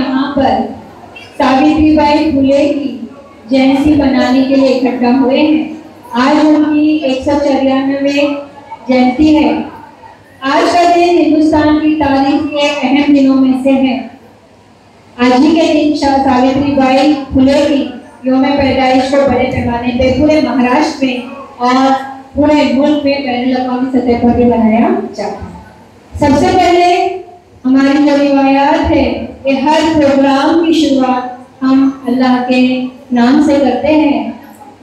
यहाँ पर सावित्रीबाई फुले की जयंती मनाने के लिए इकट्ठा हुए हैं। आज उनकी 194वीं जयंती है। आज का दिन हिंदुस्तान की तारीख के अहम दिनों में से है। आज ही के दिन सावित्रीबाई फुले की यौम पैदाइश को बड़े पैमाने पे पूरे महाराष्ट्र में और पूरे मुल्क में बैनुल-अक़वामी सतह पर भी मनाया जाता है। सबसे पहले हमारी जो रिवायात है कि हर प्रोग्राम की शुरुआत हम अल्लाह के नाम से करते हैं।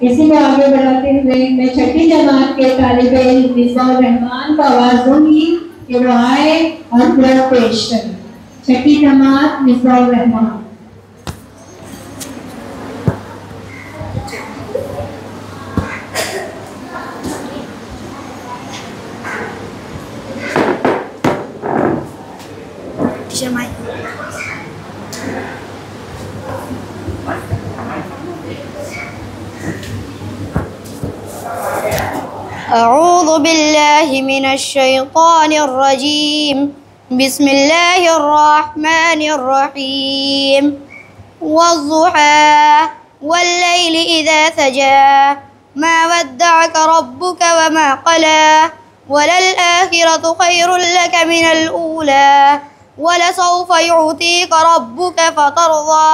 इसी को आगे बढ़ाते हुए मैं छठी जमात के तालिबे इल्म मिसबाहुर रहमान को आवाज दूंगी कि वो आए और कुरान पेश करें। छठी जमात मिसबाहुर रहमान। अऊज़ु बिल्लाहि मिनश शैतानिर रजीम। बिस्मिल्लाहिर रहमानिर रहीम। वज़्ज़ुहा वल्लैलि इज़ा सजा मा वद्दअक रब्बुक वमा क़ला वलल आखिरतु खैरुल लक मिनल ऊला वलसौफ युअतीक रब्बुक फतर्दा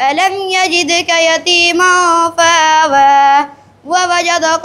अलम यजिदक यतीमन फआवा ववजदक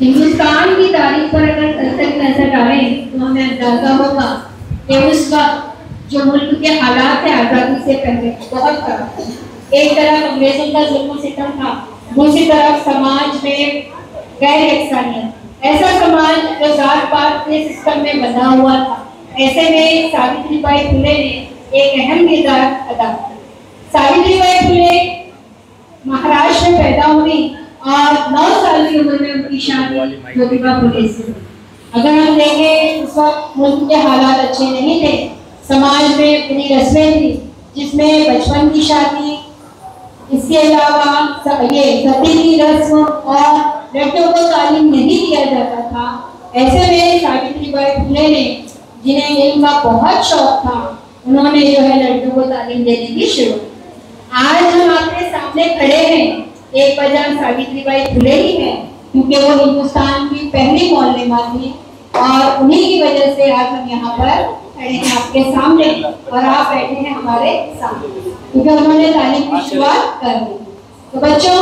हिंदुस्तान की तारीख पर अगर तक नजर डालें तो हमें अंदाजा होगा कि उस वक्त जो मुल्क के हालात थे आज़ादी से पहले बहुत खराब थे। एक तरफ अंग्रेजों का जुल्म सितम था, दूसरी तरफ समाज में गैर यकसानियत, ऐसा समाज जो जात पात के सिस्टम में बंधा हुआ था। ऐसे में सावित्रीबाई फुले ने एक अहम किरदार अदा किया। सावित्रीबाई फुले महाराष्ट्र में पैदा हुई और 9 साल की उम्र में उनकी शादी ज्योतिबा फुले से हुई। अगर हम देखें उस वक्त मुल्क के हालात अच्छे नहीं थे, समाज में अपनी रस्में थी जिसमें बचपन की शादी, इसके अलावा ये सती की रस्म और लड़कियों को तालीम नहीं दिया जाता था। ऐसे में सावित्रीबाई फुले ने, जिन्हें इल्म का बहुत शौक था, उन्होंने जो है लड़कियों को तालीम देने की शुरू की। आज हम आपके सामने खड़े हैं एक वजह सावित्रीबाई फुले ही है, क्योंकि वो हिंदुस्तान की पहली मौलमा थी और उन्हीं की वजह से आज हम यहाँ पर खड़े हैं आपके सामने और आप बैठे हैं हमारे सामने, क्योंकि उन्होंने तालीम की शुरुआत कर दी। तो बच्चों,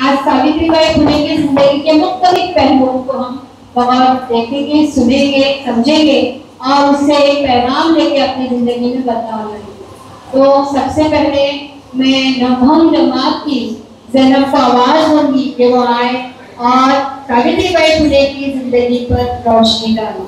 आज सावित्रीबाई फुले की जिंदगी के मुख्तलिफ पहलुओं को हम बहुत देखेंगे, सुनेंगे, समझेंगे और उससे एक पैगाम लेके अपनी जिंदगी में बदलाव लाएंगे। तो सबसे पहले मैं नवम जमात की ज़ैनब को आवाज दूंगी कि वो आए और सावित्रीबाई फुले की जिंदगी पर रोशनी डालें।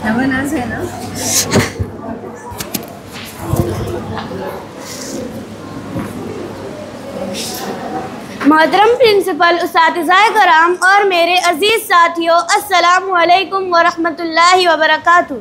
नवानाज़ है ना? मोहतरम प्रिंसिपल, उस्तादिज़ाए कराम और मेरे अज़ीज़ साथियों, अस्सलामु अलैकुम व रहमतुल्लाहि व बरकातुहू।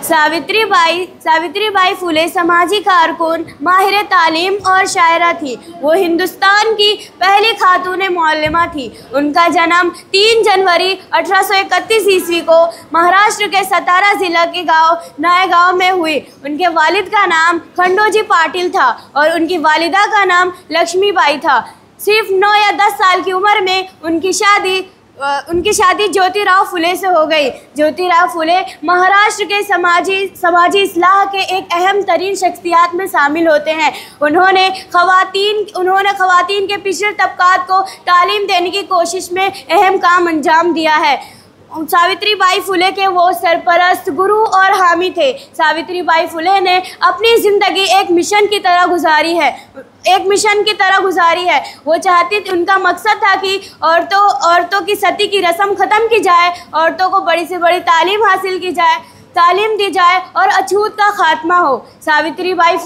सावित्रीबाई फुले समाजी कारकुन, माहिर तालीम और शायरा थी। वो हिंदुस्तान की पहली खातून मौलमा थी। उनका जन्म 3 जनवरी 1831 ईस्वी को महाराष्ट्र के सतारा ज़िला के गांव नायगांव में हुई। उनके वालिद का नाम खंडोजी पाटिल था और उनकी वालिदा का नाम लक्ष्मीबाई था। सिर्फ 9 या 10 साल की उम्र में उनकी शादी ज्योतिराव फुले से हो गई। ज्योतिराव फुले महाराष्ट्र के समाजी इस्लाह के एक अहम तरीन शख्सियात में शामिल होते हैं। उन्होंने ख़वातीन के पिछड़े तबकात को तालीम देने की कोशिश में अहम काम अंजाम दिया है। सावित्रीबाई फुले के वो सरपरस्त, गुरु और हामी थे। सावित्रीबाई फुले ने अपनी ज़िंदगी एक मिशन की तरह गुजारी है। वो चाहती थी, उनका मकसद था कि औरतों की सती की रस्म ख़त्म की जाए, औरतों को बड़ी से बड़ी तालीम दी जाए और अछूत का खात्मा हो। सावित्रीबाई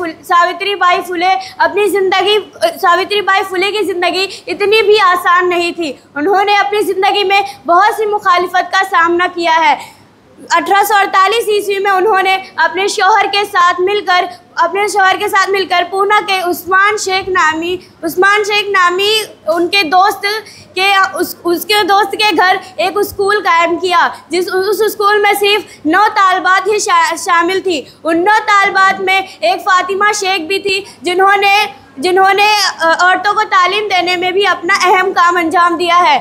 फुले की ज़िंदगी इतनी भी आसान नहीं थी। उन्होंने अपनी ज़िंदगी में बहुत सी मुखालिफत का सामना किया है। 1848 ईस्वी में उन्होंने अपने शौहर के साथ मिलकर पूना के उस्मान शेख नामी उनके दोस्त के घर एक स्कूल कायम किया। उस स्कूल में सिर्फ 9 तालबात ही शामिल थी। उन 9 तालबात में एक फातिमा शेख भी थी, जिन्होंने औरतों को तालीम देने में भी अपना अहम काम अंजाम दिया है।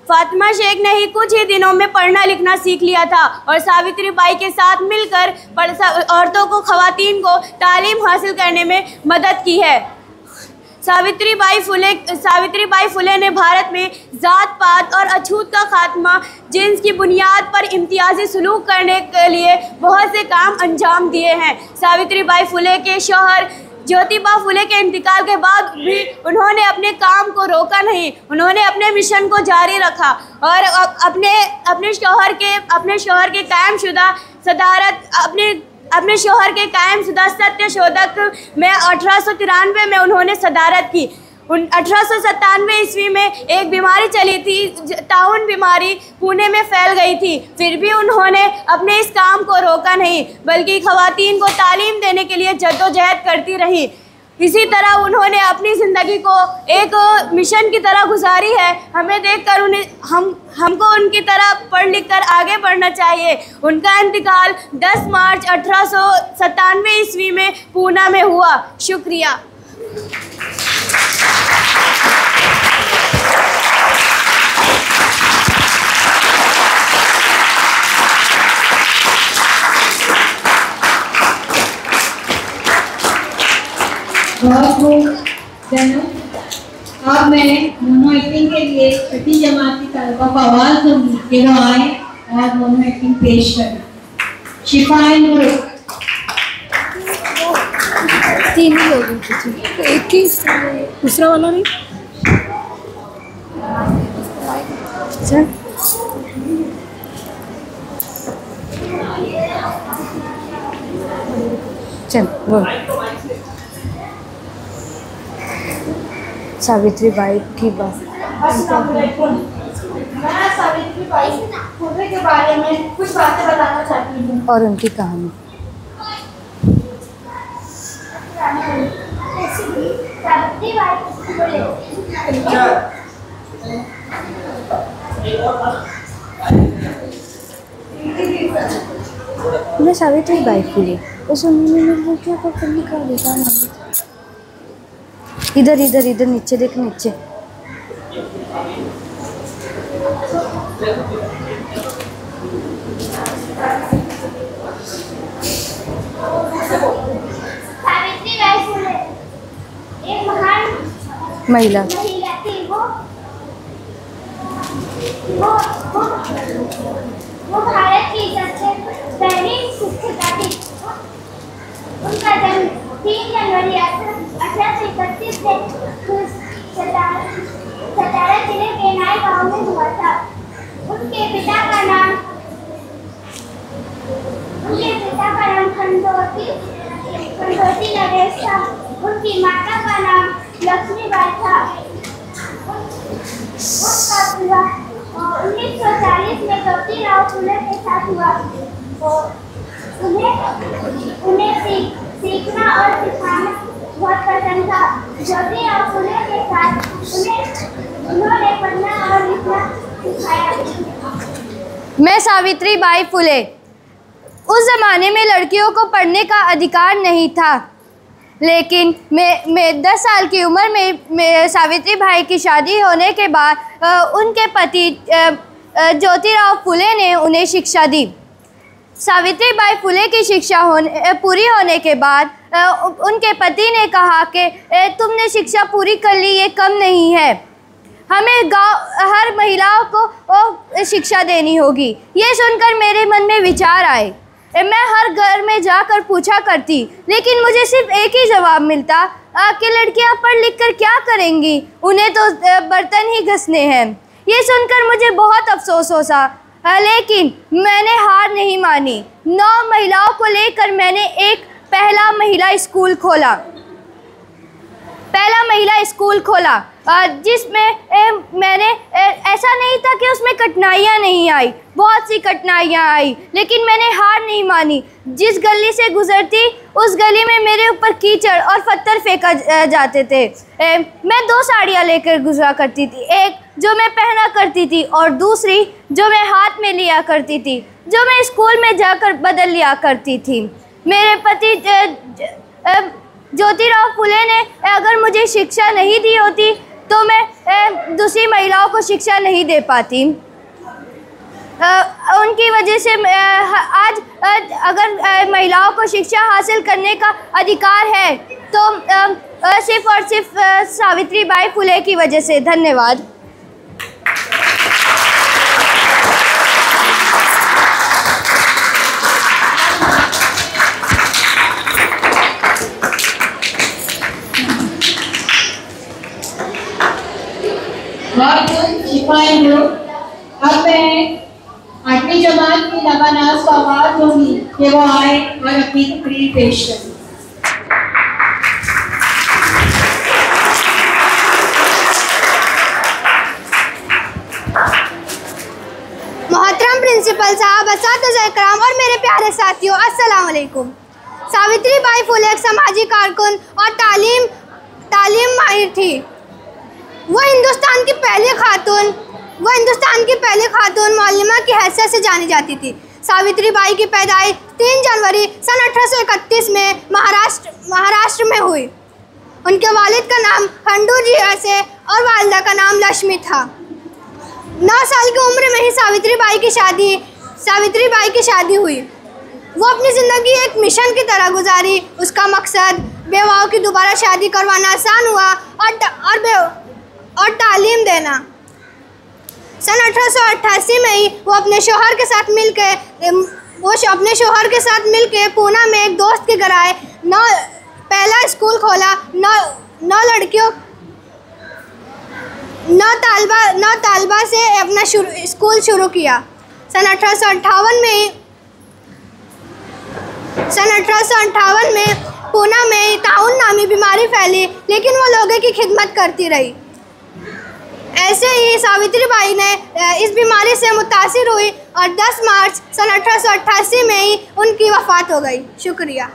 फातिमा शेख ने ही कुछ ही दिनों में पढ़ना लिखना सीख लिया था और सावित्रीबाई के साथ मिलकर ख़वातीन को तालीम हासिल करने में मदद की है। सावित्रीबाई फुले ने भारत में ज़ात पात और अछूत का खात्मा, जिन्स की बुनियाद पर इम्तियाजी सलूक करने के लिए बहुत से काम अंजाम दिए हैं। सावित्रीबाई फुले के शौहर ज्योतिबा फुले के इंतकाल के बाद भी उन्होंने अपने काम को रोका नहीं। उन्होंने अपने मिशन को जारी रखा और अपने शौहर के कायमशुदा सत्य शोधक में 1893 में उन्होंने सदारत की। 1897 ईस्वी में एक बीमारी चली थी, ताउन बीमारी पुणे में फैल गई थी। फिर भी उन्होंने अपने इस काम को रोका नहीं, बल्कि ख़वातीन को तालीम देने के लिए जद्दोजहद करती रही। इसी तरह उन्होंने अपनी ज़िंदगी को एक मिशन की तरह गुजारी है। हमें देखकर हमको उनकी तरह पढ़ लिख कर आगे बढ़ना चाहिए। उनका इंतकाल 10 मार्च 1897 ईस्वी में पूना में हुआ। शुक्रिया। अब मैं मोनो एक्टिंग के लिए 6ठी जमात की तलबा को आवाज़ दूंगी कि वो आए और मोनो एक्टिंग पेश करें। शिफाए नूर, 3 ही लोग, एक ही, दूसरा वाला नहीं। चल बोल। सावित्रीबाई की बात। मैं सावित्रीबाई फुले के बारे में कुछ बातें बताना चाहती हूँ और उनकी कहानी। मैं सावित्रीबाई फुले उस क्या करने का देखा नहीं। इधर नीचे देख, नीचे। सावित्रीबाई फुले एक महान महिला थी। वो भारत की सबसे पहली शिक्षिका थी। उनका जन्म 3 जनवरी 1831 में सतारा जिले के नाई गांव में हुआ था। उनके पिता का नाम खंडोती नरेश था। उनकी माता का नाम लक्ष्मीबाई था। उनका विवाह 1940 में ज्योतिराव फुले के साथ हुआ। उन्हें सीखना और सिखाना बहुत पसंद था। ज्योतिराव फुले के साथ उन्होंने पढ़ना और लिखना सिखाया। मैं सावित्रीबाई फुले। उस ज़माने में लड़कियों को पढ़ने का अधिकार नहीं था, लेकिन मैं 10 साल की उम्र में सावित्रीबाई की शादी होने के बाद उनके पति ज्योतिराव फुले ने उन्हें शिक्षा दी। सावित्रीबाई फुले की शिक्षा पूरी होने के बाद उनके पति ने कहा कि तुमने शिक्षा पूरी कर ली, ये कम नहीं है। हमें हर महिलाओं को शिक्षा देनी होगी। ये सुनकर मेरे मन में विचार आए। मैं हर घर में जाकर पूछा करती, लेकिन मुझे सिर्फ एक ही जवाब मिलता कि लड़कियां पढ़ लिख कर क्या करेंगी, उन्हें तो बर्तन ही घसने हैं। ये सुनकर मुझे बहुत अफसोस होता, लेकिन मैंने हार नहीं मानी। 9 महिलाओं को लेकर मैंने एक पहला महिला स्कूल खोला, जिसमें मैंने ऐसा नहीं था कि उसमें कठिनाइयाँ नहीं आई, बहुत सी कठिनाइयाँ आई, लेकिन मैंने हार नहीं मानी। जिस गली से गुजरती उस गली में मेरे ऊपर कीचड़ और पत्थर फेंका जाते थे। मैं 2 साड़ियाँ लेकर गुजरा करती थी, एक जो मैं पहना करती थी और दूसरी जो मैं हाथ में लिया करती थी, जो मैं स्कूल में जाकर बदल लिया करती थी। मेरे पति ज्योतिराव फुले ने अगर मुझे शिक्षा नहीं दी होती तो मैं दूसरी महिलाओं को शिक्षा नहीं दे पाती। उनकी वजह से आज अगर महिलाओं को शिक्षा हासिल करने का अधिकार है तो सिर्फ और सिर्फ सावित्रीबाई फुले की वजह से। धन्यवाद। अब मैं 8वीं जमात की नवानाज को आवाज़ दूंगी कि वो आए और अपनी तकरीर पेश करें। मोहतरम प्रिंसिपल साहब, असातिज़ा इकराम और मेरे प्यारे साथियों, अस्सलाम वालेकुम। सावित्रीबाई फुले एक समाजी कारकुन और तालीम माहिर थी। वो हिंदुस्तान की पहली खातून मौलमा की हैसियत से जानी जाती थी। सावित्रीबाई की पैदाइश 3 जनवरी सन 1831 में महाराष्ट्र में हुई। उनके वालिद का नाम खंडू जी ऐसे और वालिदा का नाम लक्ष्मी था। 9 साल की उम्र में ही सावित्रीबाई की शादी हुई। वो अपनी ज़िंदगी एक मिशन की तरह गुजारी। उसका मकसद बेवाओं की दोबारा शादी करवाना आसान हुआ और तालीम देना। सन 1888 में ही वो अपने शौहर के साथ मिलके पूना में एक दोस्त के घर आए। पहला स्कूल खोला। 9 लड़कियों 9 तालबा से अपना स्कूल शुरू किया। सन 1858 में पूना में ताउन नामी बीमारी फैली, लेकिन वो लोगों की खिदमत करती रही। ऐसे ही सावित्रीबाई ने इस बीमारी से मुतासिर हुई और 10 मार्च सन 1888 में ही उनकी वफ़ात हो गई। शुक्रिया।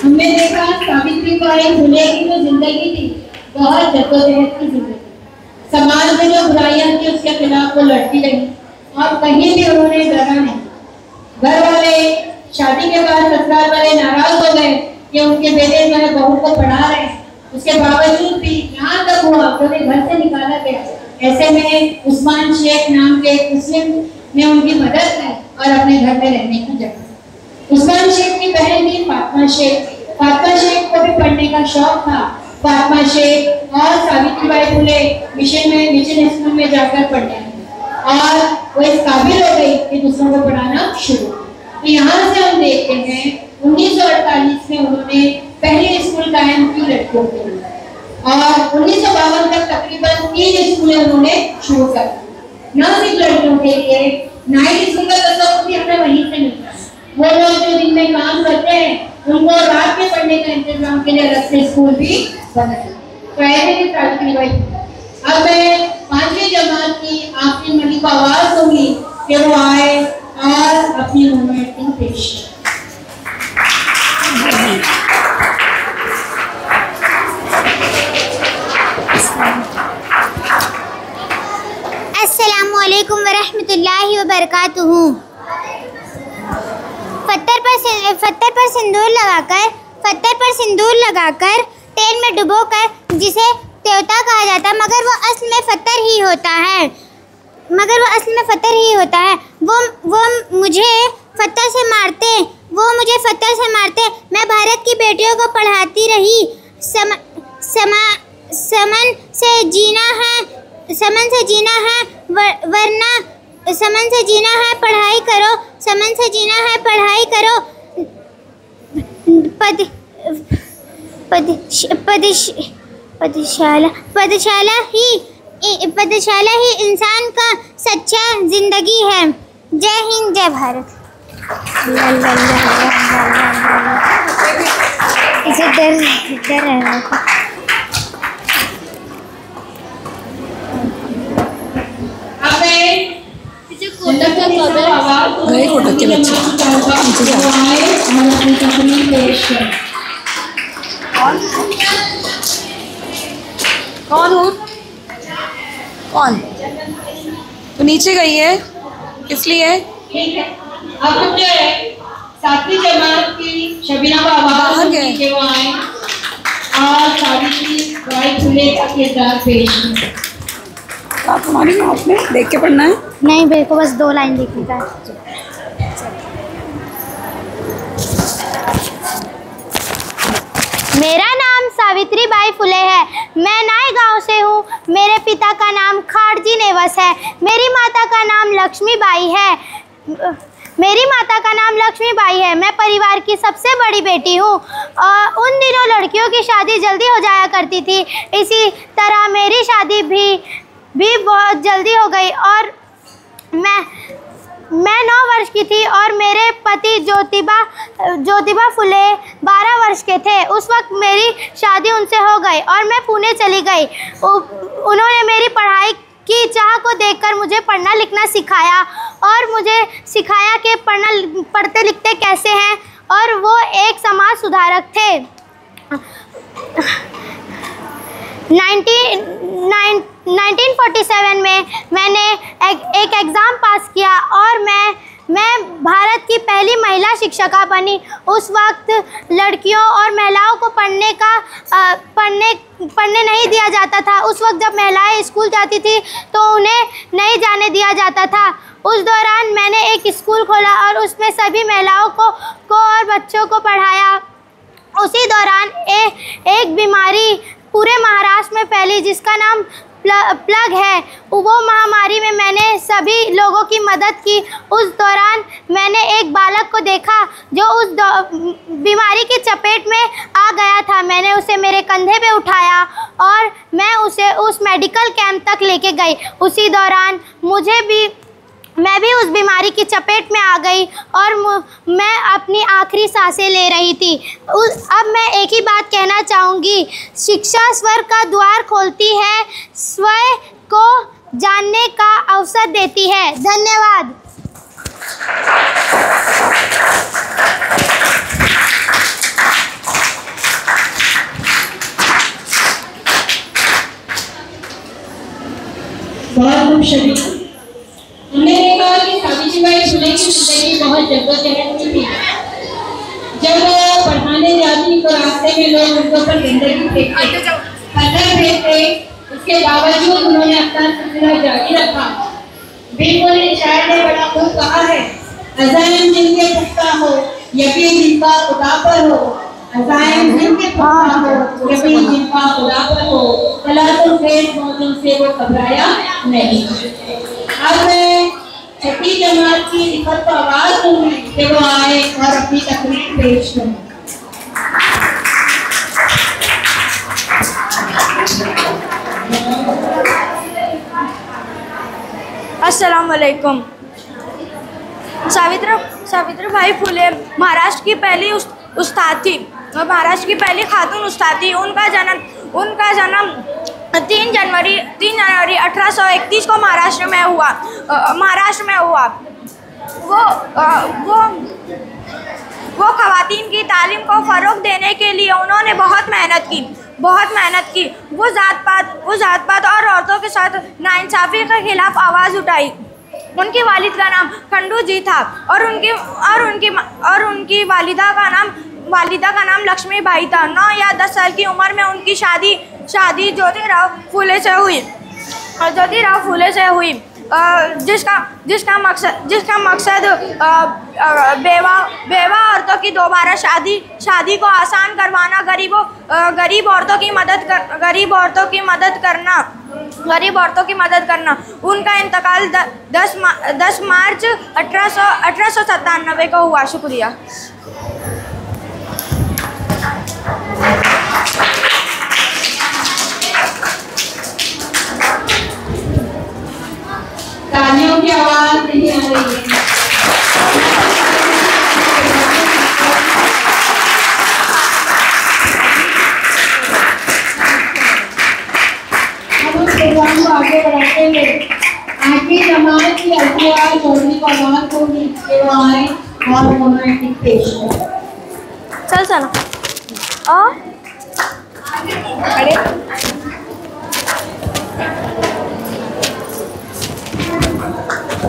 हमने देखा सावित्रीबाई फुले की जो जिंदगी थी बहुत जद्दोजहद की जिंदगी। समाज में जो बुराइयां थी उसके खिलाफ वो लड़ती रही और कहीं भी उन्होंने डरा नहीं। घर वाले शादी के बाद ससुराल वाले नाराज हो गए कि उनके बेटे जो है बहू को पढ़ा रहे हैं, उसके बावजूद भी यहाँ तक हुआ तो उन्हें घर से निकाला गया। ऐसे में उस्मान शेख नाम के मुस्लिम ने उनकी मदद की और अपने घर में रहने की जगह। उस्मान शेख की बहन थी फातिमा शेख को भी पढ़ने का शौक था। फातिमा शेख और सावित्रीबाई फुले मिशन स्कूल में जाकर पढ़ने और वो इस काबिल हो गई कि दूसरों को पढ़ाना शुरू। तो यहाँ से हम देखते हैं 1948 में उन्होंने पहले स्कूल कायम की लड़कियों के लिए और 1952 तक तकरीबन 3 स्कूलें उन्होंने शुरू कर दी। न सिर्फ लड़कियों के लिए, नाइट स्कूल का तस्वीर भी हमें वहीं से मिलता है। वो लोग जो दिन में काम करते हैं उनको रात में पढ़ने का इंतजाम के लिए अलग से स्कूल भी बनाए। तो ऐसे ही सावित्रीबाई। अब मैं 5वीं जमात की आखिरी मली को आवाज़ दूंगी कि वो आए और अपनी मोमेंटिंग पेश करें। अस्सलामुअलैकुम वरहमतुल्लाहि वबरकातुहू। पत्थर पर सिंदूर लगाकर तेल में डुबोकर जिसे त्योता कहा जाता है, मगर वो असल में पत्थर ही होता है। वो मुझे पत्थर से मारते, वो मुझे पत्थर से मारते। मैं भारत की बेटियों को पढ़ाती रही। समन से जीना है वरना समन से जीना है, पढ़ाई करो। समन से जीना है, पढ़ाई करो। पदशाला ही इंसान का सच्चा जिंदगी है। जय हिंद, जय भारत। इसे डर है। गए फोटो के बच्चे कौन हूँ? कौन? तो नीचे गई है, इसलिए ठीक है। अब जो है 7वीं जमात की शबीना बाबा के वो आए और सावित्री बाई फुले का किरदार पेश किया। आप हमारी मौत में देख के पढ़ना है? नहीं, मेरे को बस 2 लाइन लिखनी था। मेरा नाम सावित्री बाई फुले है। मैं नाई गांव से हूँ। मेरे पिता का नाम खाड़जी नेवस है। मेरी माता का नाम लक्ष्मी बाई है। मैं परिवार की सबसे बड़ी बेटी हूँ। उन दिनों लड़कियों की शादी जल्दी हो जाया करती थी। इसी तरह मेरी शादी भी बहुत जल्दी हो गई और मैं 9 वर्ष की थी और मेरे पति ज्योतिबा फुले 12 वर्ष के थे। उस वक्त मेरी शादी उनसे हो गई और मैं पुणे चली गई। उन्होंने मेरी पढ़ाई की चाह को देखकर मुझे पढ़ना लिखना सिखाया और मुझे सिखाया कि पढ़ते लिखते कैसे हैं, और वो एक समाज सुधारक थे। 1947 में मैंने एक एग्ज़ाम पास किया और मैं भारत की पहली महिला शिक्षिका बनी। उस वक्त लड़कियों और महिलाओं को पढ़ने नहीं दिया जाता था। उस वक्त जब महिलाएं स्कूल जाती थी तो उन्हें नहीं जाने दिया जाता था। उस दौरान मैंने एक स्कूल खोला और उसमें सभी महिलाओं को और बच्चों को पढ़ाया। उसी दौरान एक बीमारी पूरे महाराष्ट्र में फैली जिसका नाम प्लग है। वो महामारी में मैंने सभी लोगों की मदद की। उस दौरान मैंने एक बालक को देखा जो उस बीमारी की चपेट में आ गया था। मैंने उसे मेरे कंधे पे उठाया और मैं उसे उस मेडिकल कैंप तक लेके गई। उसी दौरान मैं भी उस बीमारी की चपेट में आ गई और मैं अपनी आखिरी सांसें ले रही थी। अब मैं एक ही बात कहना चाहूँगी, शिक्षा स्वर्ग का द्वार खोलती है, स्वयं को जानने का अवसर देती है। धन्यवाद। बहुत शुक्रिया। हमने देखा कि सावित्रीबाई फुले की जिंदगी बहुत जद्दोजहद की थी। जब वो पढ़ाने जाती तो रास्ते में लोग उनके ऊपर गंदगी फेंकते, पत्थर फेंकते, उसके बावजूद उन्होंने अपना सिलसिला जारी रखा। बिल्कुल शायर ने बड़ा खूब कहा है, अज़ाइम जिनके पुख्ता हो यकीन जिनका खुदा पर हो, अज़ाइम जिनके पुख्ता हो यकीन जिनका खुदा पर हो, सलातुल खैर मौजों से वो घबराया नहीं। अब मैं 6वीं जमात की लिखत को आवाज़ दूंगी कि वो आए और अपनी तकरीर पेश करें। अस्सलाम वालेकुम। सावित्रीबाई फुले महाराष्ट्र की पहली उस्ताद थी, महाराष्ट्र की पहली खातून उस्ताद थी। उनका जन्म 3 जनवरी 1831 को महाराष्ट्र में हुआ। वो ख़वातीन की तालीम को फ़रोग़ देने के लिए उन्होंने बहुत मेहनत की। वो जात पात और औरतों के साथ नाइंसाफ़ी के खिलाफ आवाज़ उठाई। उनके वालिद का नाम खंडू जी था और उनकी वालिदा का नाम लक्ष्मी बाई था। 9 या 10 साल की उम्र में उनकी शादी ज्योतिराव फुले से हुई। जिसका मकसद बेवा औरतों की दोबारा शादी को आसान करवाना, गरीब औरतों की मदद करना। उनका इंतकाल 10 मार्च 1897 को हुआ। शुक्रिया। तालियों की आवाज नहीं आ रही है। हम उस प्रोग्राम को आगे बढ़ाते हुए आखिरी जमात की अल्फिया चौधरी को आवाज होगी कि वो आए और रोमांटिक पेश करें। चल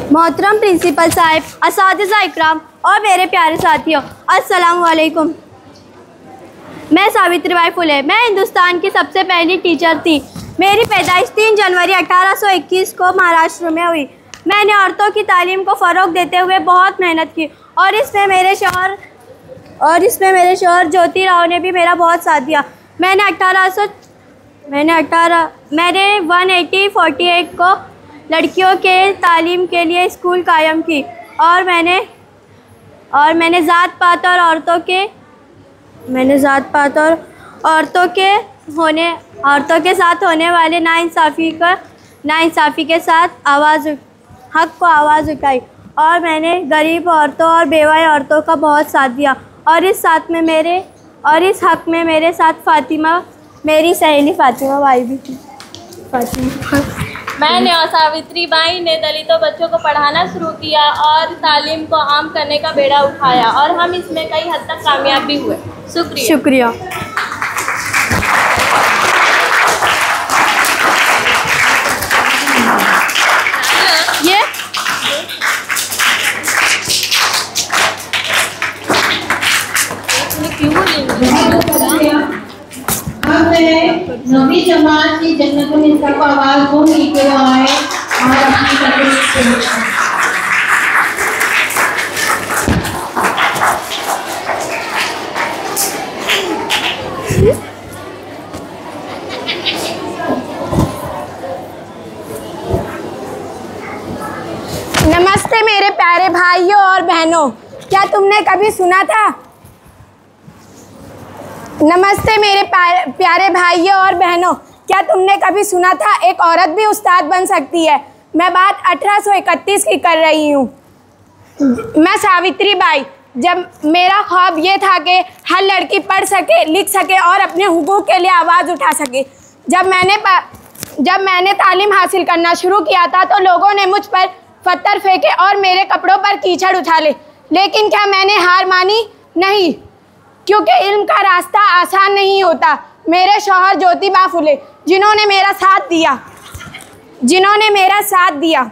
मोहतरम प्रिंसिपल साहिब, असातिज़ा इकराम और मेरे प्यारे साथियों, अस्सलाम वालेकुम। मैं सावित्रीबाई फुले, मैं हिंदुस्तान की सबसे पहली टीचर थी। मेरी पैदाइश 3 जनवरी 1821 को महाराष्ट्र में हुई। मैंने औरतों की तालीम को फ़रोग़ देते हुए बहुत मेहनत की और इसमें मेरे शौहर ज्योति राव ने भी मेरा बहुत साथ दिया। मैंने 1848 को लड़कियों के तालीम के लिए स्कूल कायम की और मैंने ज़ात पात और औरतों के साथ होने वाले नाइंसाफ़ी के साथ हक़ को आवाज़ उठाई और मैंने गरीब औरतों और बेवा औरतों का बहुत साथ दिया और इस हक़ में मेरे साथ मेरी सहेली फ़ातिमा बाई भी थी। मैंने और सावित्रीबाई ने दलितों बच्चों को पढ़ाना शुरू किया और तालीम को आम करने का बेड़ा उठाया और हम इसमें कई हद तक कामयाब भी हुए। शुक्रिया। नवीं जमात की जन्नतुल निसा को आवाज दूंगी कि वो आए और अपनी तकरीर पेश करें। नमस्ते मेरे प्यारे भाइयों और बहनों, क्या तुमने कभी सुना था? नमस्ते मेरे प्यारे भाइयों और बहनों, क्या तुमने कभी सुना था एक औरत भी उस्ताद बन सकती है? मैं बात 1831 की कर रही हूँ। मैं सावित्रीबाई, जब मेरा ख्वाब ये था कि हर लड़की पढ़ सके, लिख सके और अपने हुकूक के लिए आवाज़ उठा सके। जब मैंने तालीम हासिल करना शुरू किया था तो लोगों ने मुझ पर पत्थर फेंके और मेरे कपड़ों पर कीचड़ उछाले, लेकिन क्या मैंने हार मानी? नहीं, क्योंकि इल्म का रास्ता आसान नहीं होता। मेरे शौहर ज्योतिबा फुले जिन्होंने मेरा साथ दिया,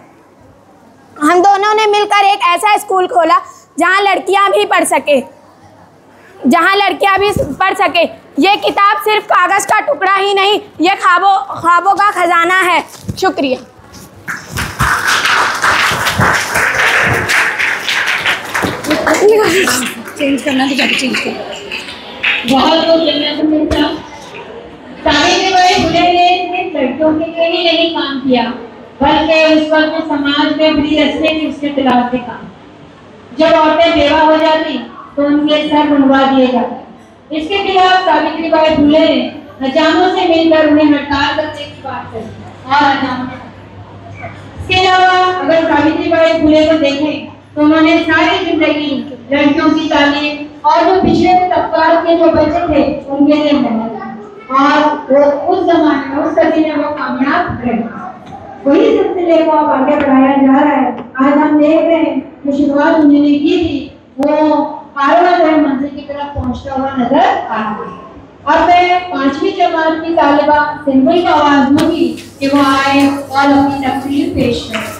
हम दोनों ने मिलकर एक ऐसा स्कूल खोला जहां लड़कियां भी पढ़ सके। ये किताब सिर्फ कागज़ का टुकड़ा ही नहीं, ये ख्वाबों का खजाना है। शुक्रिया। चेंज करना तो जाके चेंज कर। बहुत सावित्रीबाई फुले ने सिर्फ लड़कियों के लिए ही नहीं काम किया, बल्कि उस वक्त समाज में बुरी रस्में थी उसके खिलाफ भी काम। जब औरतें बेवा हो जाती तो उनके सर मुंडवा दिए जाते। इसके खिलाफ सावित्रीबाई फुले ने अजानों से मिलकर उन्हें हड़ताल करने की बात करी और इसके अलावा अगर सावित्रीबाई फुले को देखें तो उन्होंने सारी जिंदगी लड़कियों की तालीम और जो पिछड़े तबकात के जो बच्चे थे उनके लिए मेहनत और वो उस जमाने में उस सदी में वो कामयाब रहे। वही सिलसिले को अब आगे बढ़ाया जा रहा है। आज हम देख रहे हैं कि शुरुआत उन्होंने की थी, वो आरोह जो है मंजिल की तरफ पहुंचता हुआ नजर आ रहा है। अब मैं 5वीं जमात की तालिबा सिंबल को आवाज दूंगी कि वो आए और अपनी तकरीर पेश करें।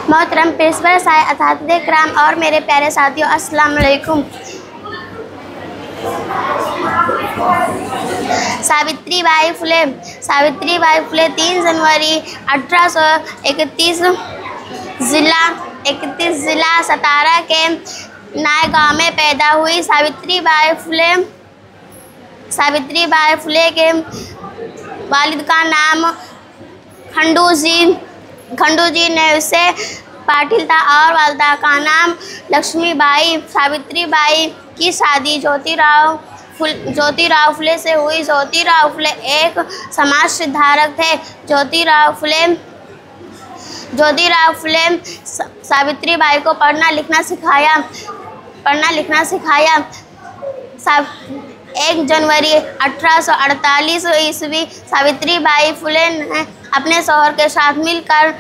मोहतरम प्रिंसिपल साहिब, असातिज़े किराम और मेरे प्यारे साथियों, अस्सलाम वालेकुम। सावित्रीबाई फुले 3 जनवरी 1831 जिला सतारा के नायगांव में पैदा हुई। सावित्रीबाई फुले के वालिद का नाम खंडू जी ने पाटिल था और वालिदा का नाम लक्ष्मीबाई। सावित्रीबाई की शादी ज्योतिराव फुले से हुई। ज्योतिराव फुले एक समाज सुधारक थे। ज्योतिराव फुले सावित्रीबाई को पढ़ना लिखना सिखाया। 1 जनवरी 1848 ईस्वी सावित्रीबाई फुले ने अपने शौहर के साथ मिलकर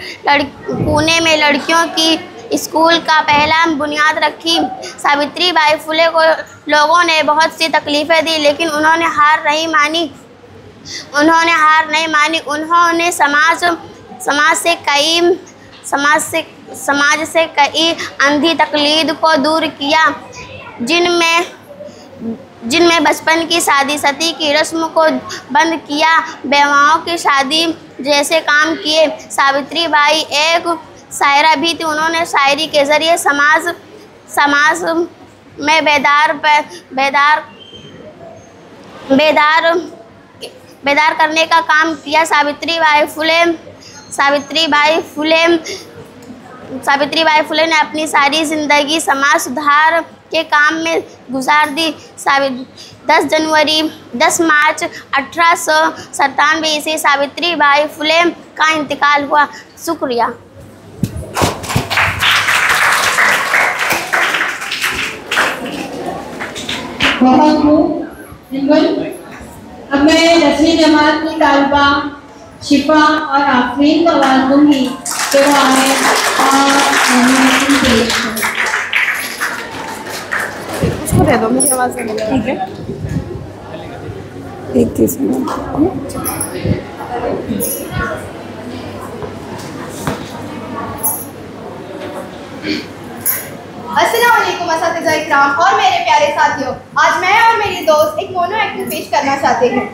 पुणे में लड़कियों की स्कूल का पहला बुनियाद रखी। सावित्रीबाई फुले को लोगों ने बहुत सी तकलीफ़ें दी, लेकिन उन्होंने हार नहीं मानी। उन्होंने समाज से कई अंधी तकलीद को दूर किया, जिनमें बचपन की शादी सती की रस्म को बंद किया, बेवाओं की शादी जैसे काम किए। सावित्रीबाई एक शायरा भी थी। उन्होंने शायरी के ज़रिए समाज में बेदार करने का काम किया। सावित्रीबाई फुले ने अपनी सारी ज़िंदगी समाज सुधार के काम में गुजार दी। 10 मार्च 1897 ईस्वी सावित्रीबाई फुले का इंतकाल हुआ। शुक्रिया। अब मैं 10वीं जमात की तालिबा शिफा और आफरीन को आवाज़ दूंगी कि वो आए और पेश करें। उसको दे दो, मुझे आवाज़ नहीं। ठीक है, एक चीज़ अस्सलामुअलैकुम असातिज़ा इकराम और मेरे प्यारे साथियों, आज मैं और मेरी दोस्त एक मोनो एक्ट पेश करना चाहते हैं।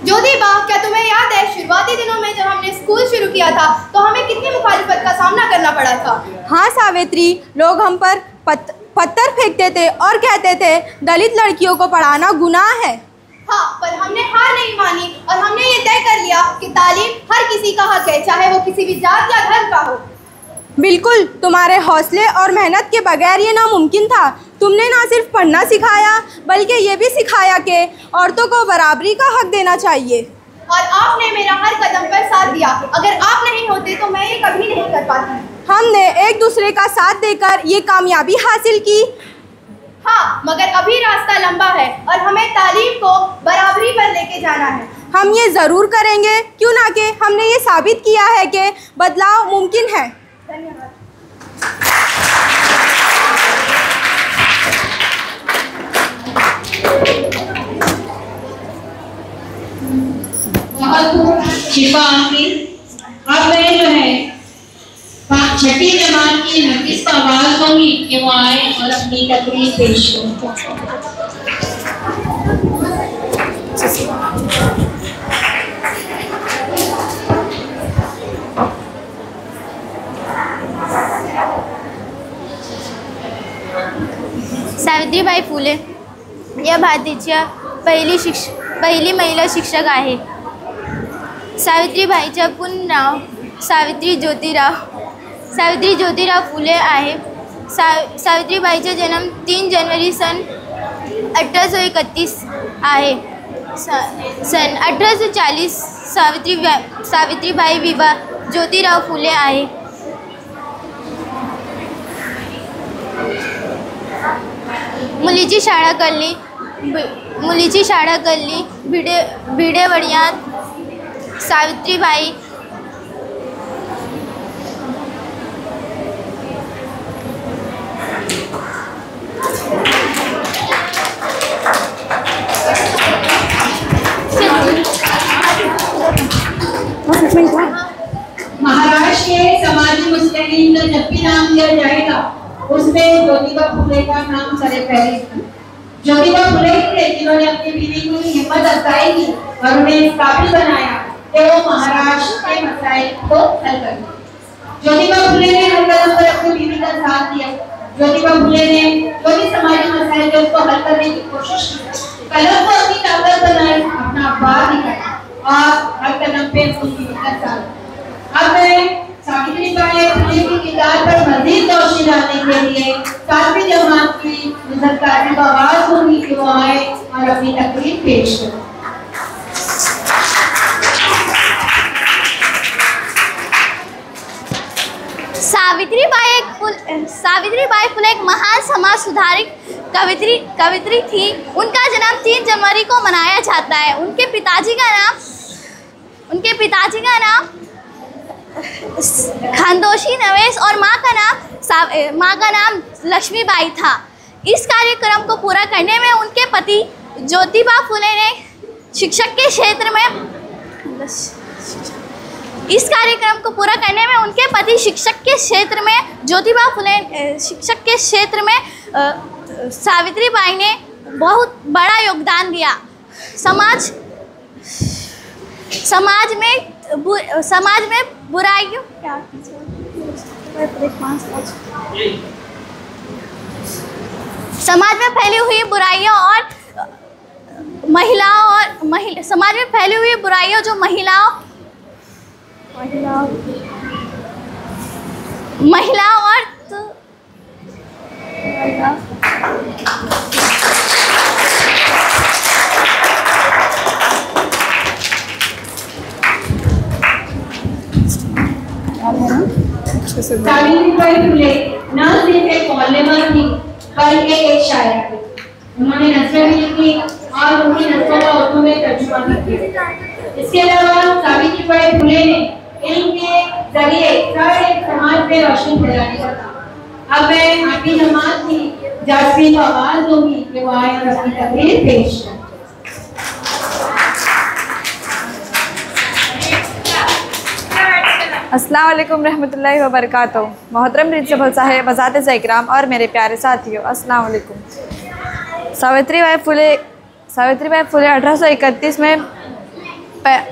ज्योतिबा, क्या तुम्हें याद है शुरुआती दिनों में जब हमने स्कूल शुरू किया था तो हमें कितनी मुखालिफत का सामना करना पड़ा था? हाँ सावित्री, लोग हम पर पत्थर फेंकते थे और कहते थे दलित लड़कियों को पढ़ाना गुनाह है। हाँ, पर हमने हार नहीं मानी और हमने ये तय कर लिया कि तालीम हर किसी का हक है, चाहे वो किसी भी जात या धर्म का हो। बिल्कुल, तुम्हारे हौसले और मेहनत के बगैर ये नामुमकिन था। तुमने ना सिर्फ पढ़ना सिखाया बल्कि ये भी सिखाया कि औरतों को बराबरी का हक देना चाहिए। और आपने मेरा हर कदम पर साथ दिया। अगर आप नहीं होते तो मैं ये कभी नहीं कर पाती। हमने एक दूसरे का साथ देकर ये कामयाबी हासिल की। हाँ, मगर अभी रास्ता लंबा है और हमें तालीम को बराबरी पर लेके जाना है। हम ये ज़रूर करेंगे, क्यों ना कि हमने ये साबित किया है कि बदलाव मुमकिन है। धन्यवाद। शिफा अब मैं जो है 6ठी जमात की नफीस को आवाज़ दूंगी कि वो आए और अपनी तकरीर पेश करें। सावित्रीबाई फुले या भारताच्या पहिली महिला शिक्षक आहे। सावित्रीबाईचं पूर्ण नाव सावित्री ज्योतिराव फुले आहे। सावित्रीबाईचा जन्म 3 जनवरी सन 1831 आहे। सन 1840 सावित्रीबाई विवाह ज्योतिराव फुले आहे। मुलीची शाळा कल्ली भिडेवडियात सावित्रीबाई महाराष्ट्र के समाजी मुस्लिम का जब भी नाम लिया जाएगा उसमें ज्योतिबा फुले का नाम सरे पहले। ज्योतिबा फुले ही थे जिन्होंने अपनी बीवी की हिम्मत अफजाई की और उन्हें इस काबिल बनाया कि वो महाराष्ट्र के मसाइल को हल कर सके। ज्योतिबा फुले ने हर कदम पर अपनी बीवी का साथ दिया। ज्योतिबा फुले ने जो भी समाजी मसाइल थे उसको हल करने की कोशिश की, कलम को अपनी ताकत बनाई, अपना अखबार निकाला और हर कदम पे उनकी बीवी का साथ। अब मैं सावित्रीबाई फुले की किताब पर मजीद रोशनी डालने के लिए 7वीं जमात की मुज़क्किरात को आवाज़ दूंगी कि वो आए और अपनी तकरीर पेश करें। सावित्रीबाई फुले एक महान समाज सुधारक कवित्री थी। उनका जन्म 3 जनवरी को मनाया जाता है। उनके पिताजी का नाम खानदोशी नवेश और माँ का नाम लक्ष्मीबाई था। इस कार्यक्रम को पूरा करने में उनके पति ज्योतिबा फुले ने शिक्षक के क्षेत्र में सावित्रीबाई ने बहुत बड़ा योगदान दिया। समाज में बुराइयों समाज में फैली हुई बुराइयों और समाज में फैली हुई बुराइयों जो महिलाओं और सावित्रीबाई फुले न सिर्फ एक मौलवी थी बल्कि एक शायर थी। उन्होंने नज़रें भी लिखी और उनकी नज़रों का उर्दू में तर्जुमा भी किया। इसके अलावा सावित्रीबाई फुले ने इल्म के जरिए सारे समाज में रोशनी फैलाने का काम। अब मैं 8वीं जमात की जासमीन को आवाज़ दूंगी कि वो आए और अपनी तकरीर पेश करें। अस्सलाम वालेकुम रहमतुल्लाहि व बरकातहू। मोहतरम प्रिंसिपल साहब, वज़ात इकराम और मेरे प्यारे साथियों, अस्सलाम वालेकुम। सावित्रीबाई फुले 1831 में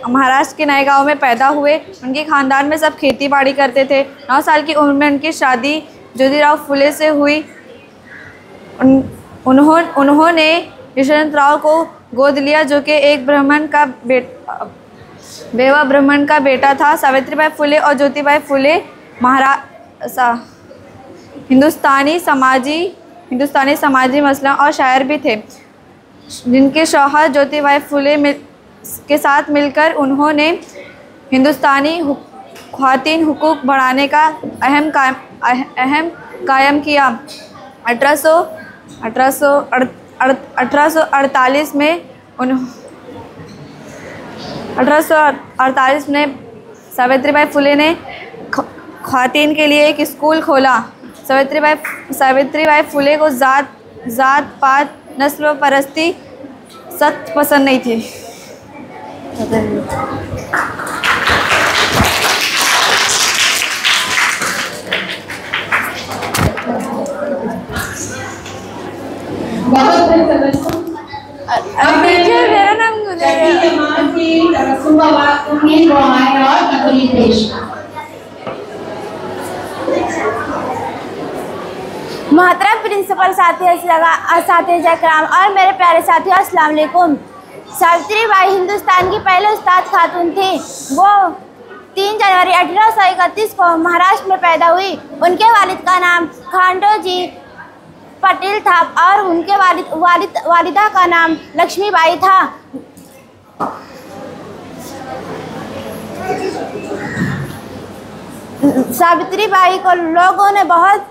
महाराष्ट्र के नए गांव में पैदा हुए। उनके ख़ानदान में सब खेती बाड़ी करते थे। 9 साल की उम्र में उनकी शादी ज्योतिराव फुले से हुई। उन्होंने यशवंतराव को गोद लिया जो कि एक बेवा ब्राह्मण का बेटा था। सावित्रीबाई फुले और ज्योतिबाई फुले हिंदुस्तानी समाजी मसला और शायर भी थे, जिनके शौहर ज्योतिबाई फुले के साथ मिलकर उन्होंने हिंदुस्तानी ख़वातीन हुकूक बढ़ाने का अहम कायम किया। 1848 में सावित्रीबाई फुले ने ख़वातीन के लिए एक स्कूल खोला। सावित्रीबाई फुले को जात पात नस्ल परस्ती सख्त पसंद नहीं थी। मोहतरम प्रिंसिपल साथी कराम और मेरे प्यारे साथियों, अस्सलाम वालेकुम। सावित्रीबाई हिंदुस्तान की पहले उस्ताद खातून थी। वो 3 जनवरी 1831 को महाराष्ट्र में पैदा हुई। उनके वालिद का नाम खांडोजी पटेल था और उनके वालिदा का नाम लक्ष्मीबाई था। सावित्रीबाई को लोगों ने बहुत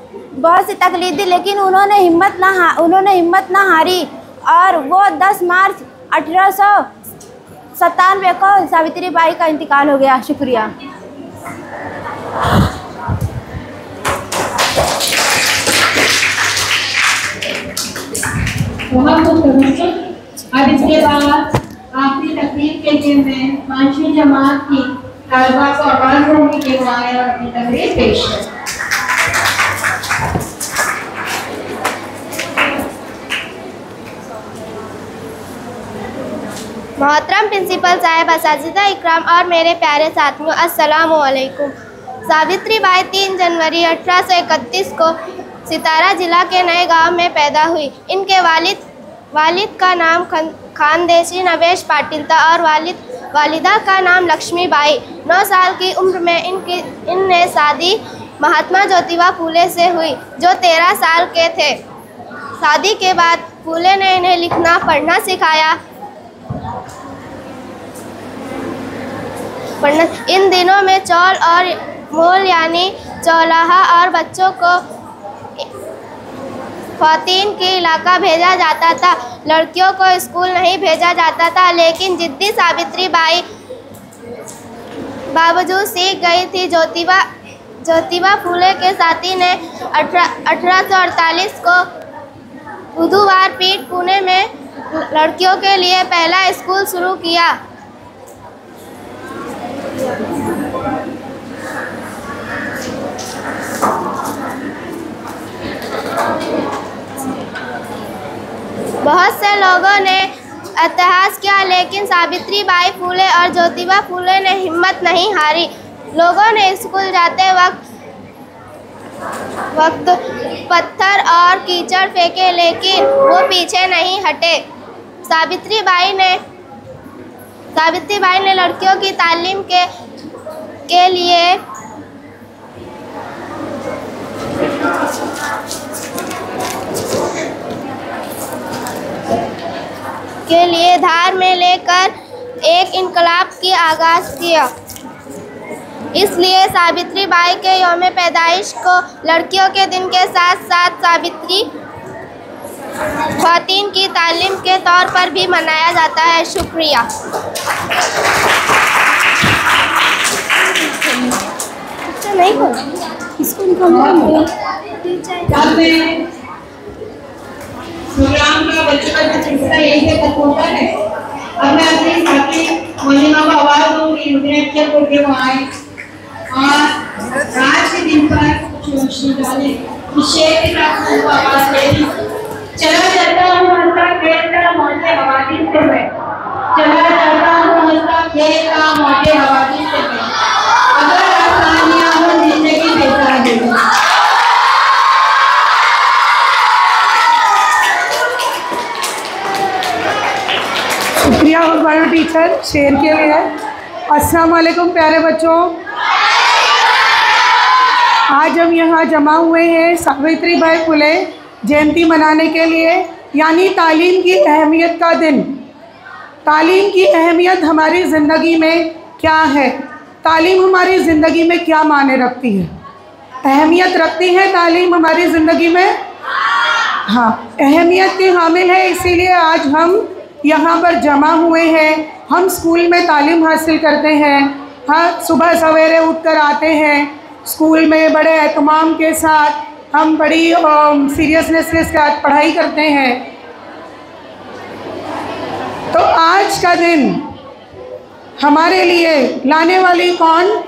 सी तकलीफ दी, लेकिन उन्होंने हिम्मत ना हारी और वो 10 मार्च 1897 को सावित्रीबाई का इंतकाल हो गया। शुक्रिया। अब इसके बाद आखिरी तकरीर के लिए मैं 5वीं जमात की तालिबा को आवाज़ दूंगी कि वो आए और अपनी तकरीर पेश करें। मोहतरम प्रिंसिपल साहब, असातिज़ा इकराम और मेरे प्यारे साथियों, अस्सलामु अलैकुम। सावित्री बाई 3 जनवरी 1831 को सितारा जिला के नए गांव में पैदा हुई। इनके वालिद का नाम खानदेशी नवेश पाटिल था और वालिदा का नाम लक्ष्मी बाई। 9 साल की उम्र में इनने शादी महात्मा ज्योतिबा फूले से हुई, जो 13 साल के थे। शादी के बाद फूले ने इन्हें लिखना पढ़ना सिखाया। इन दिनों में चौल और मोल यानी चौलाहा और बच्चों को ख्वातीन के इलाका भेजा जाता था। लड़कियों को स्कूल नहीं भेजा जाता था, लेकिन जिद्दी सावित्री बाई बावजूद सीख गई थी। ज्योतिबा फूले के साथी ने 1848 को बुधवार पीठ पुणे में लड़कियों के लिए पहला स्कूल शुरू किया। बहुत से लोगों ने इतिहास किया, लेकिन सावित्री बाई फूले और ज्योतिबा फूले ने हिम्मत नहीं हारी। लोगों ने स्कूल जाते वक्त पत्थर और कीचड़ फेंके, लेकिन वो पीछे नहीं हटे। सावित्री बाई ने लड़कियों की तालीम के लिए धार में लेकर एक इनकलाब की आगाज़ किया। इसलिए सावित्री बाई के यौम पैदाइश को लड़कियों के दिन के साथ साथ सावित्री ख्वातीन की तालीम के तौर पर भी मनाया जाता है। शुक्रिया। प्रोग्राम का बचपन का हिस्सा यही से खत्म होता है। अब मैं अपने साथी मोलिमा को आवाज़ दूंगी, मुझे अच्छे करके वो आए और आज के दिन पर कुछ रोशनी डाले। इस शेर के साथ उनको आवाज़ दे दी। चला जाता हूँ हंसता खेलता मौजे हवादिस से मैं, चला जाता हूँ हंसता खेलता मौजे हवादिस से मैं, अगर आसानियाँ हो जिंदगी बेकार है। शुक्रिया बायो टीचर शेर के लिए। अस्सलाम वालेकुम प्यारे बच्चों, आज हम यहाँ जमा हुए हैं सावित्री बाई फुले जयंती मनाने के लिए, यानी तालीम की अहमियत का दिन। तालीम की अहमियत हमारी ज़िंदगी में क्या है, तालीम हमारी ज़िंदगी में क्या मायने रखती है, अहमियत रखती है तालीम हमारी ज़िंदगी में? हाँ, अहमियत की हामिल है, इसीलिए आज हम यहाँ पर जमा हुए हैं। हम स्कूल में तालीम हासिल करते हैं। हाँ, सुबह सवेरे उठकर आते हैं स्कूल में, बड़े एहतमाम के साथ हम बड़ी सीरियसनेस के साथ पढ़ाई करते हैं। तो आज का दिन हमारे लिए लाने वाली कौन?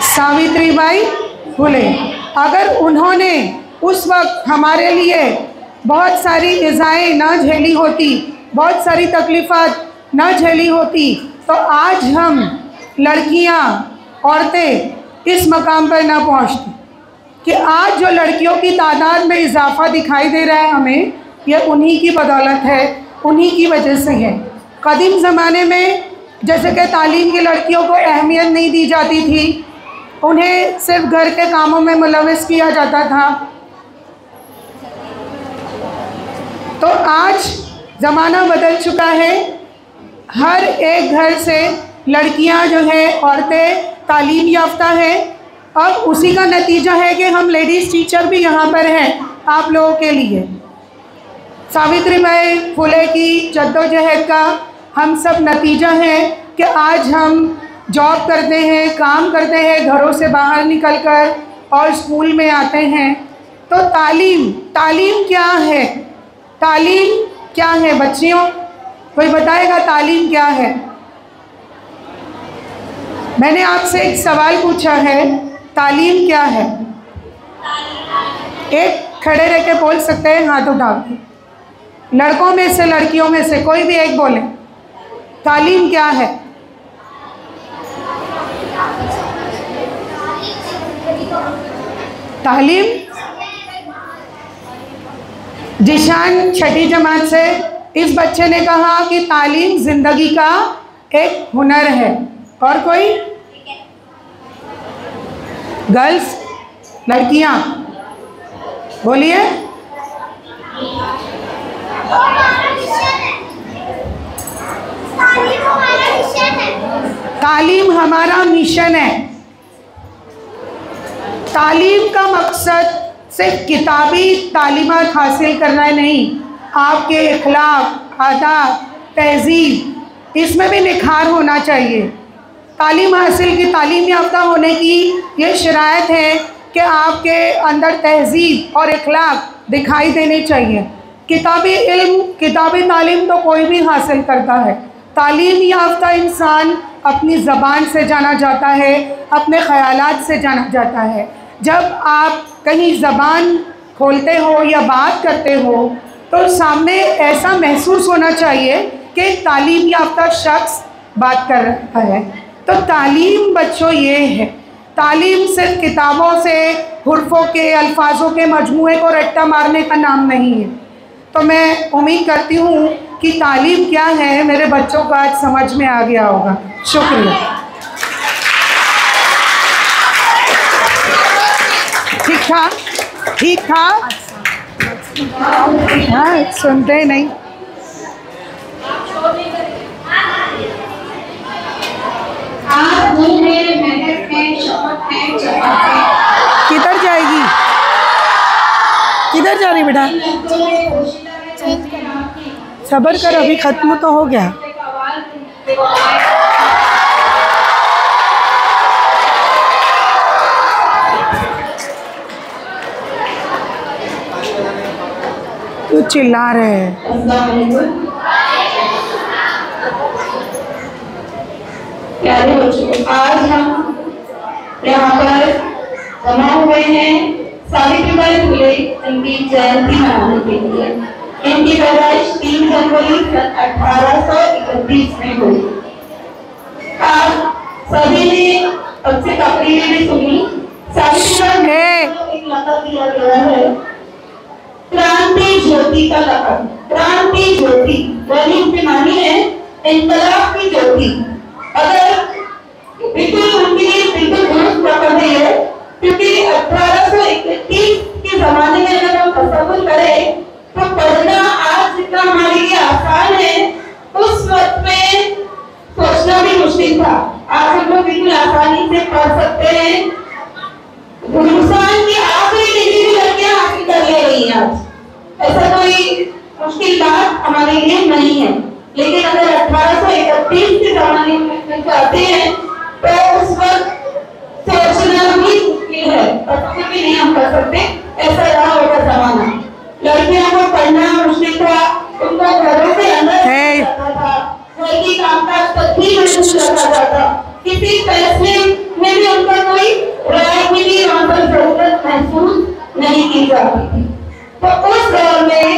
सावित्री बाई फुले। अगर उन्होंने उस वक्त हमारे लिए बहुत सारी इज़ाएँ ना झेली होती, बहुत सारी तकलीफ़ात ना झेली होती, तो आज हम लड़कियां, औरतें इस मकाम पर ना पहुंचती। कि आज जो लड़कियों की तादाद में इजाफ़ा दिखाई दे रहा है हमें, यह उन्हीं की बदौलत है, उन्हीं की वजह से है। कदीम ज़माने में जैसे कि तालीम की लड़कियों को अहमियत नहीं दी जाती थी, उन्हें सिर्फ घर के कामों में मुलव्वस किया जाता था। तो आज ज़माना बदल चुका है, हर एक घर से लड़कियां जो है, औरतें तालीम याफ्ता है। अब उसी का नतीजा है कि हम लेडीज़ टीचर भी यहाँ पर हैं आप लोगों के लिए। सावित्री बाई फुले की जद्दोजहद का हम सब नतीजा है कि आज हम जॉब करते हैं, काम करते हैं, घरों से बाहर निकलकर और स्कूल में आते हैं। तो तालीम क्या है? तालीम क्या है बच्चियों? कोई बताएगा तालीम क्या है? मैंने आपसे एक सवाल पूछा है, तालीम क्या है? एक खड़े रह के बोल सकते हैं हाथ उठा के, लड़कों में से लड़कियों में से कोई भी एक बोले, तालीम क्या है? तालीम, जिशान छठी जमात से इस बच्चे ने कहा कि तालीम जिंदगी का एक हुनर है। और कोई? गर्ल्स, लड़कियां बोलिए। तालीम हमारा मिशन है। तालीम का मकसद सिर्फ किताबी तालीमात हासिल करना नहीं, आपके इखलाक, आदाब, तहजीब, इसमें भी निखार होना चाहिए। तालीम हासिल की, तालीम याफ्ता होने की ये शराइत है कि आपके अंदर तहजीब और इखलाक दिखाई देने चाहिए। किताबी इल्म, किताबी तालीम तो कोई भी हासिल करता है। तालीम याफ्ता इंसान अपनी ज़बान से जाना जाता है, अपने ख़यालात से जाना जाता है। जब आप कहीं ज़बान खोलते हो या बात करते हो तो सामने ऐसा महसूस होना चाहिए कि तालीम याफ्ता शख्स बात कर रहा है। तो तालीम बच्चों ये है, तालीम सिर्फ किताबों से हुर्फ़ों के, अल्फाजों के मजमूए को रट्टा मारने का नाम नहीं है। तो मैं उम्मीद करती हूँ कि तालीम क्या है मेरे बच्चों को आज समझ में आ गया होगा। शुक्रिया। ठीक था, ठीक था। हाँ, सुनते ही नहीं। आप मेरे मेहनत में शपथ है जमाते। किधर जाएगी? किधर जा रही बेटा? सब्र कर, अभी ख़त्म तो हो गया। तो चिल्ला रहे हैं। प्यारे बच्चों, आज हम यहाँ पर जमा हुए हैं सावित्रीबाई फुले इनकी जयंती मनाने के लिए। इनकी पैदाइश 3 जनवरी 1831 में हुई। आप सभी ने सबसे तकरीर भी सुनी। सावित्रीबाई को एक लक़ब दिया गया है, क्रांति ज्योति का लक़ब। क्रांति ज्योति यानी इसके मानी है इंकलाब की ज्योति। अगर बिल्कुल उनके लिए बिल्कुल दुरुस्त लक़ब है, क्योंकि 1831 के ज़माने में अगर हम तसव्वुर करें तो पढ़ना आज जितना हमारे लिए आसान है, उस वक्त में सोचना भी मुश्किल था। आज हम लोग बिल्कुल आसानी से पढ़ सकते हैं। हिंदुस्तान की आखिरी डिग्री भी लड़कियां हासिल कर ले रही हैं आज। ऐसा कोई मुश्किल बात हमारे लिए नहीं है। लेकिन अगर 1831 के ज़माने में जाते हैं तो उस वक्त सोचना भी मुश्किल है, तसव्वुर भी नहीं हम कर सकते, ऐसा रहा होगा ज़माना। लड़कियों को पढ़ना मुश्किल था, उनको घरों से अंदर जाता था, घर की कामकाज तक भी महसूस रखा जाता, किसी फैसले में भी उनका कोई राय की भी वहाँ पर जरूरत महसूस नहीं की जाती थी। तो उस दौर में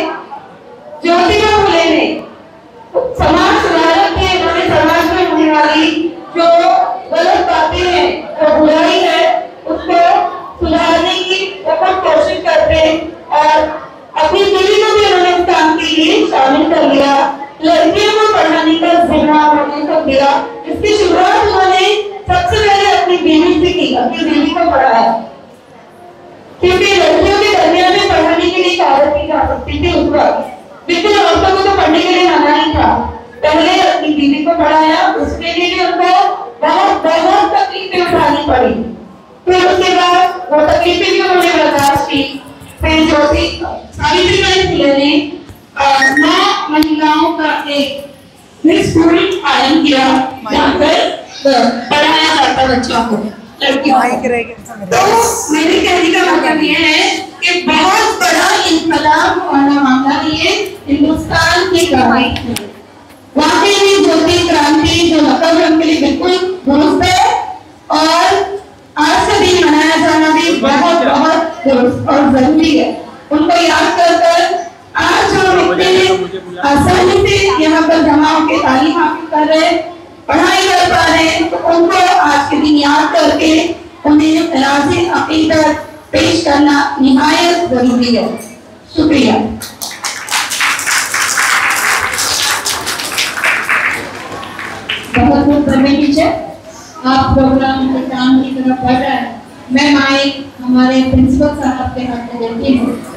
ज्योतिबा फुले ने समाज सुधारक थे। उन्होंने समाज में होने वाली जो गलत बातें हैं, जो बुराई है, उसको सुधारने की बहुत कोशिश करते और अपनी पीढ़ी को भी उन्होंने इस काम के लिए शामिल कर लिया। लड़कियों को पढ़ाने का जिम्मा उन्होंने को दिया। इसकी शुरुआत उन्होंने सबसे पहले अपनी बीवी से की, अपनी बीवी को पढ़ाया, क्योंकि लड़कियों के दरमियान में पढ़ाने के लिए आदत की जा सकती थी उस वक्त। बिल्कुल औरतों को तो पढ़ने के लिए मना नहीं था। पहले अपनी बीवी को पढ़ाया, उसके लिए भी उनको बहुत बहुत तकलीफें उठानी पड़ी। फिर उसके बाद वो तकलीफें भी उन्होंने बर्दाश्त की। फिर सावित्रीबाई फुले ने 9 महिलाओं का एक स्कूल कायम किया जहाँ पर पढ़ाया जाता बच्चों को, लड़कियों को। तो मेरे कहने का मतलब ये है कि बहुत बड़ा इंकलाब वाला मामला ये हिंदुस्तान की गाड़ी वाकई में ज्योति क्रांति जो लक़ब है उनके लिए बिल्कुल दुरुस्त है और आज का दिन मनाया जाना भी बहुत बहुत दुरुस्त और जरूरी है। उनको याद कर आज जो इतने मुकम्मल जमाओं के तालीम हासिल कर रहे, पढ़ाई कर पा रहे हैं, तो उनको आज के दिन याद करके उन्हें राज़ी अक़ीदत पेश करना निहायत जरूरी है। शुक्रिया। बहुत बहुत धन्यवाद टीचर, आप प्रोग्राम के काम की तरफ बढ़ रहे हैं। मैं माइक हमारे प्रिंसिपल साहब के हाथ में देती हूँ।